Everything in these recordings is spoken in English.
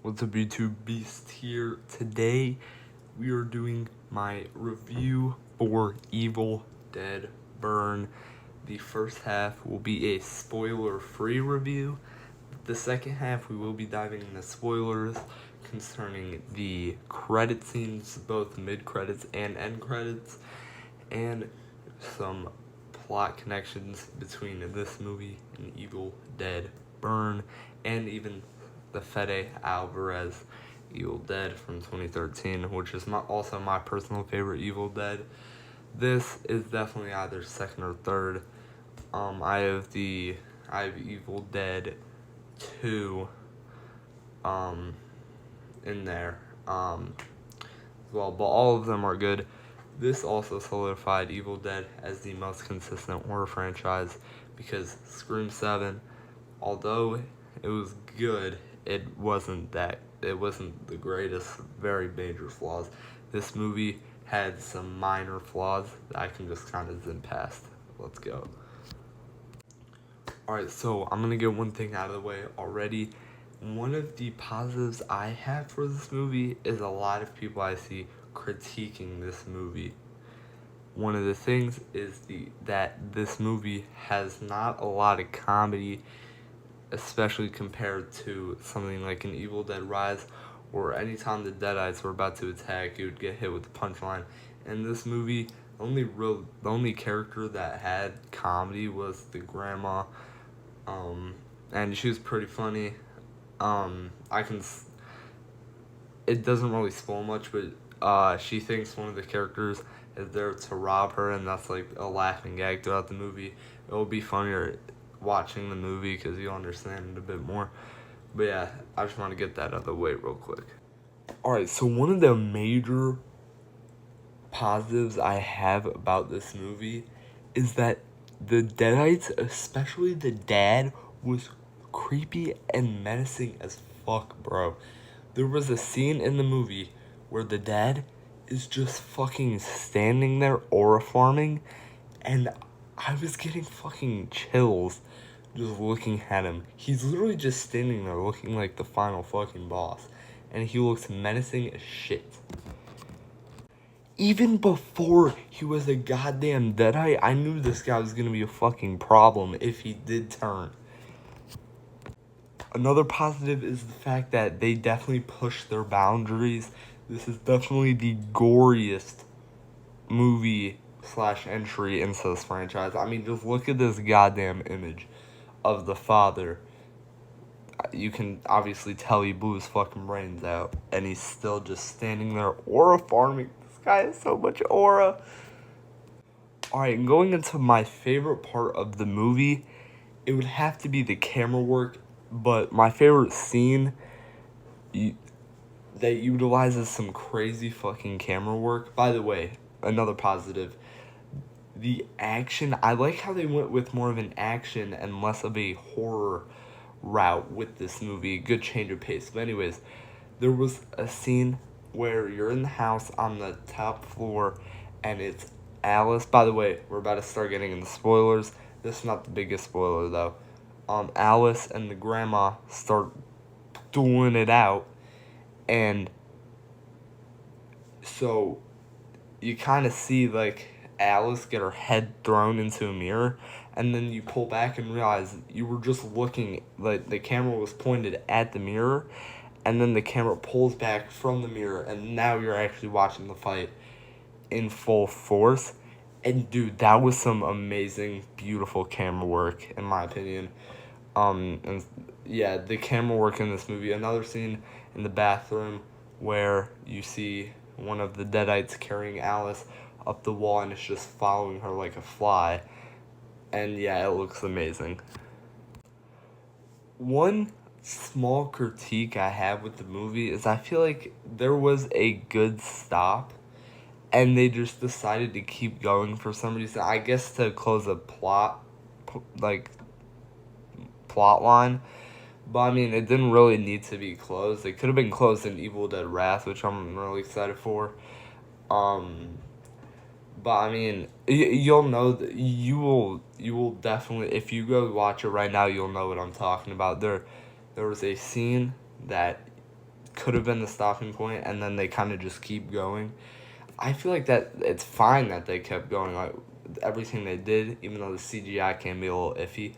What's up, YouTube? Beast here. Today we are doing my review for Evil Dead Burn. The first half will be a spoiler-free review. The second half we will be diving into spoilers concerning the credit scenes, both mid-credits and end credits, and some plot connections between this movie and Evil Dead Burn, and even the Fede Alvarez Evil Dead from 2013, which is also my personal favorite Evil Dead. This is definitely either second or third. I have Evil Dead 2 in there as well, but all of them are good. This also solidified Evil Dead as the most consistent horror franchise because Scream 7, although it was good, it wasn't the greatest, very major flaws. This movie had some minor flaws that I can just kind of zip past. Let's go. Alright, so I'm gonna get one thing out of the way already. One of the positives I have for this movie is a lot of people I see critiquing this movie. One of the things is that this movie has not a lot of comedy, especially compared to something like an Evil Dead Rise, or anytime the Deadites were about to attack, you would get hit with the punchline. In this movie, the only character that had comedy was the grandma, and she was pretty funny. It doesn't really spoil much, but she thinks one of the characters is there to rob her, and that's like a laughing gag throughout the movie. It will be funnier watching the movie because you'll understand it a bit more. But yeah, I just want to get that out of the way real quick. Alright, so one of the major positives I have about this movie is that the Deadites, especially the dad, was creepy and menacing as fuck, bro. There was a scene in the movie where the dad is just fucking standing there aura farming, and I was getting fucking chills just looking at him. He's literally just standing there looking like the final fucking boss, and he looks menacing as shit. Even before he was a goddamn Deadite, I knew this guy was gonna be a fucking problem if he did turn. Another positive is the fact that they definitely pushed their boundaries. This is definitely the goriest movie / entry into this franchise. I mean, just look at this goddamn image of the father. You can obviously tell he blew his fucking brains out, and he's still just standing there aura farming. This guy has so much aura. Alright, going into my favorite part of the movie, it would have to be the camera work, but my favorite scene that utilizes some crazy fucking camera work. By the way, another positive, the action. I like how they went with more of an action and less of a horror route with this movie. Good change of pace. But anyways, there was a scene where you're in the house on the top floor and it's Alice. By the way, we're about to start getting into spoilers. This is not the biggest spoiler though. Alice and the grandma start doing it out, and so you kind of see like Alice get her head thrown into a mirror, and then you pull back and realize you were just looking, like the camera was pointed at the mirror, and then the camera pulls back from the mirror, and now you're actually watching the fight in full force. And dude, that was some amazing, beautiful camera work, in my opinion. And yeah, the camera work in this movie. Another scene in the bathroom where you see one of the Deadites carrying Alice up the wall, and it's just following her like a fly. And yeah, it looks amazing. One small critique I have with the movie is I feel like there was a good stop, and they just decided to keep going for some reason. I guess to close a plot line. But I mean, it didn't really need to be closed. It could have been closed in Evil Dead Wrath, which I'm really excited for. But I mean, you'll know that you will definitely, if you go watch it right now, you'll know what I'm talking about. There was a scene that could have been the stopping point, and then they kind of just keep going. I feel like that it's fine that they kept going, like everything they did, even though the CGI can be a little iffy,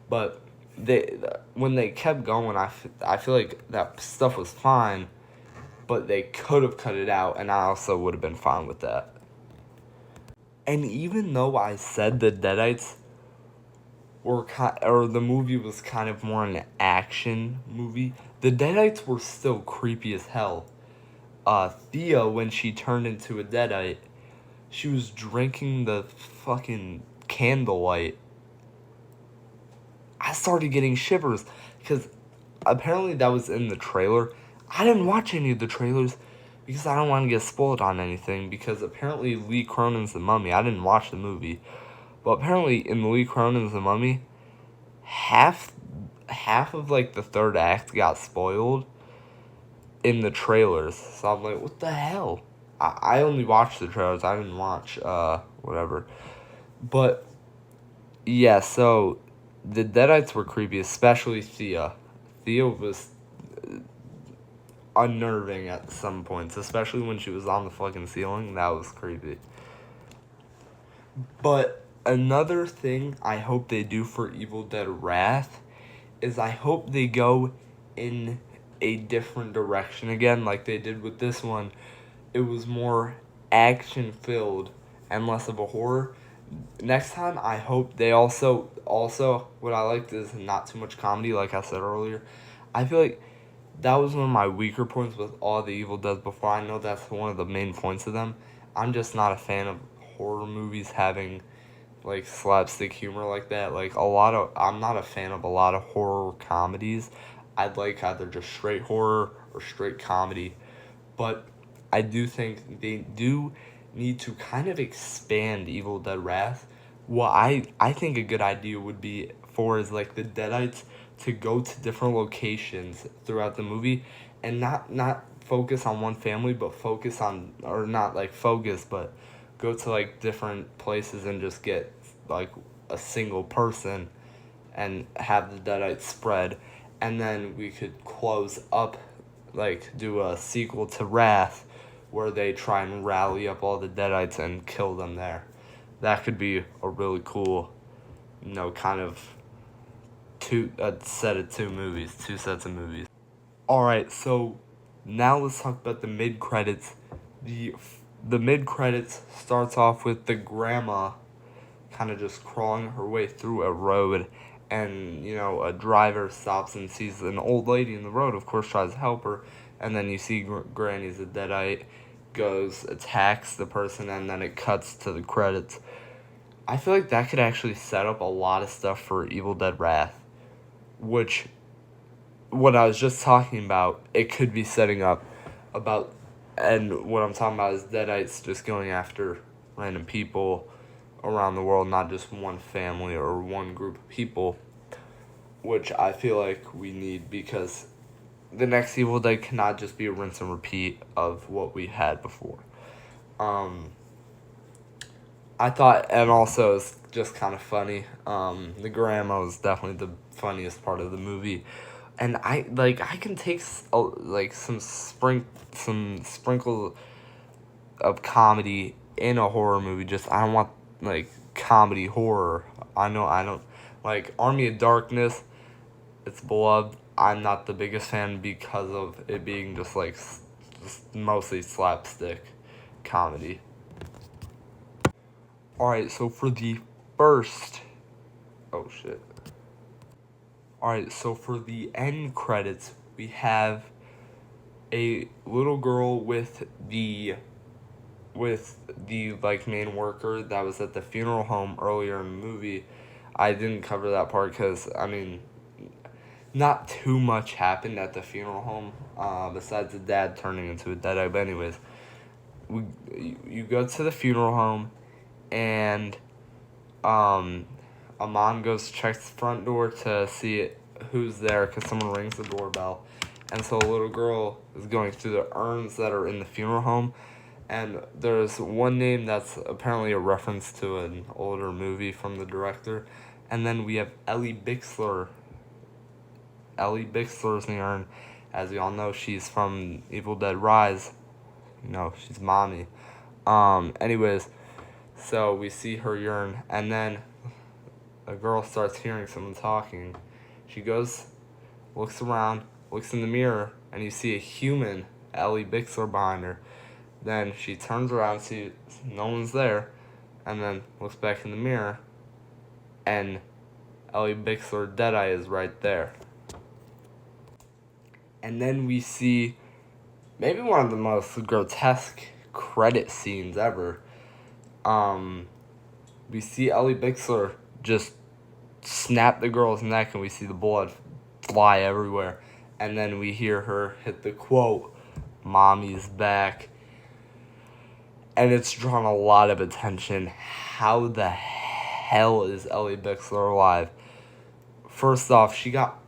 but when they kept going, I feel like that stuff was fine, but they could have cut it out, and I also would have been fine with that. And even though I said the Deadites or the movie was kind of more an action movie, the Deadites were still creepy as hell. Thea, when she turned into a Deadite, she was drinking the fucking candlelight. I started getting shivers because apparently that was in the trailer. I didn't watch any of the trailers because I don't want to get spoiled on anything, because apparently Lee Cronin's The Mummy, I didn't watch the movie, but apparently in Lee Cronin's The Mummy, half of like the third act got spoiled in the trailers. So I'm like, what the hell? I only watched the trailers. I didn't watch whatever. But yeah, so the Deadites were creepy, especially Thea. Thea was unnerving at some points, especially when she was on the fucking ceiling. That was creepy. But another thing I hope they do for Evil Dead Wrath is I hope they go in a different direction again, like they did with this one. It was more action filled and less of a horror. Next time, I hope they also what I liked is not too much comedy, like I said earlier. I feel like that was one of my weaker points with all the Evil Deads before. I know that's one of the main points of them. I'm just not a fan of horror movies having like slapstick humor like that. I'm not a fan of a lot of horror comedies. I'd like either just straight horror or straight comedy. But I do think they do need to kind of expand Evil Dead Wrath. What I think a good idea would be for is like the Deadites to go to different locations throughout the movie, and not focus on one family, but focus on, or not like focus, but go to like different places and just get like a single person and have the Deadites spread, and then we could close up, like do a sequel to Wrath where they try and rally up all the Deadites and kill them there. That could be a really cool, kind of two sets of movies. Alright, so now let's talk about the mid-credits. The mid-credits starts off with the grandma kind of just crawling her way through a road, and, a driver stops and sees an old lady in the road, of course tries to help her, and then you see Granny's a Deadite, goes, attacks the person, and then it cuts to the credits. I feel like that could actually set up a lot of stuff for Evil Dead Wrath, which, what I was just talking about, it could be setting up about, and what I'm talking about is Deadites just going after random people around the world, not just one family or one group of people, which I feel like we need, because the next Evil Dead cannot just be a rinse and repeat of what we had before. I thought, and also it's just kind of funny, the grandma was definitely the funniest part of the movie, and I can take some sprinkle of comedy in a horror movie. Just I don't want like comedy horror. I don't like Army of Darkness. It's beloved. I'm not the biggest fan because of it being just mostly slapstick comedy. Alright, so for the first... Oh, shit. Alright, so for the end credits, we have a little girl with the main worker that was at the funeral home earlier in the movie. I didn't cover that part because, not too much happened at the funeral home, besides the dad turning into a Deadite. But anyways, you go to the funeral home, and a mom goes, checks the front door to see who's there, because someone rings the doorbell. And so a little girl is going through the urns that are in the funeral home, and there's one name that's apparently a reference to an older movie from the director. And then we have Ellie Bixler's in the urn, As we all know, she's from Evil Dead Rise. You know, she's mommy. Anyways, so we see her urine, and then a girl starts hearing someone talking. She goes, looks around, looks in the mirror, and you see a human, Ellie Bixler, behind her. Then she turns around, sees no one's there, and then looks back in the mirror, and Ellie Bixler Deadeye is right there. And then we see maybe one of the most grotesque credit scenes ever. We see Ellie Bixler just snap the girl's neck, and we see the blood fly everywhere. And then we hear her hit the quote, "Mommy's back." And it's drawn a lot of attention. How the hell is Ellie Bixler alive? First off, she got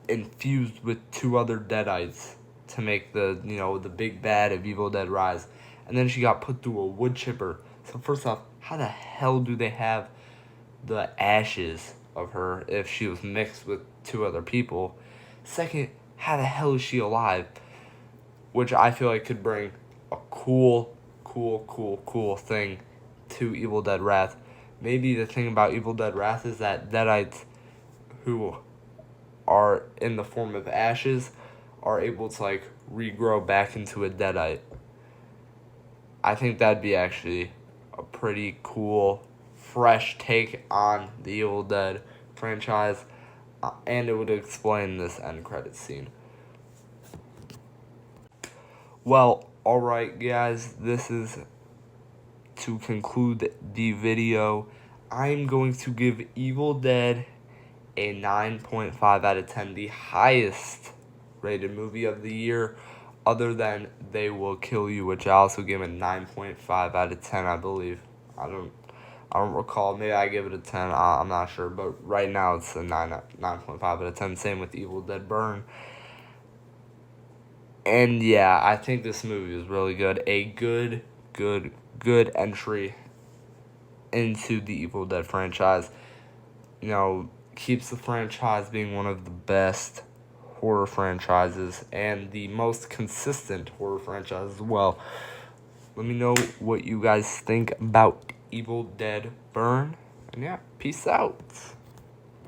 infused with 2 other Deadites to make the big bad of Evil Dead Rise. And then she got put through a wood chipper. So first off, how the hell do they have the ashes of her if she was mixed with 2 other people? Second, how the hell is she alive? Which I feel like could bring a cool thing to Evil Dead Wrath. Maybe the thing about Evil Dead Wrath is that Deadites who are in the form of ashes are able to regrow back into a Deadite. I think that'd be actually a pretty cool, fresh take on the Evil Dead franchise, and it would explain this end credits scene. Well, alright guys, this is to conclude the video. I'm going to give Evil Dead a 9.5 out of 10, the highest rated movie of the year, other than They Will Kill You, which I also gave a 9.5 out of 10, I believe. I don't recall. Maybe I give it a 10. I'm not sure, but right now it's a 9.5 out of 10. Same with Evil Dead Burn. And yeah, I think this movie is really good. A good entry into the Evil Dead franchise. Keeps the franchise being one of the best horror franchises and the most consistent horror franchise as well. Let me know what you guys think about Evil Dead Burn. And yeah, peace out.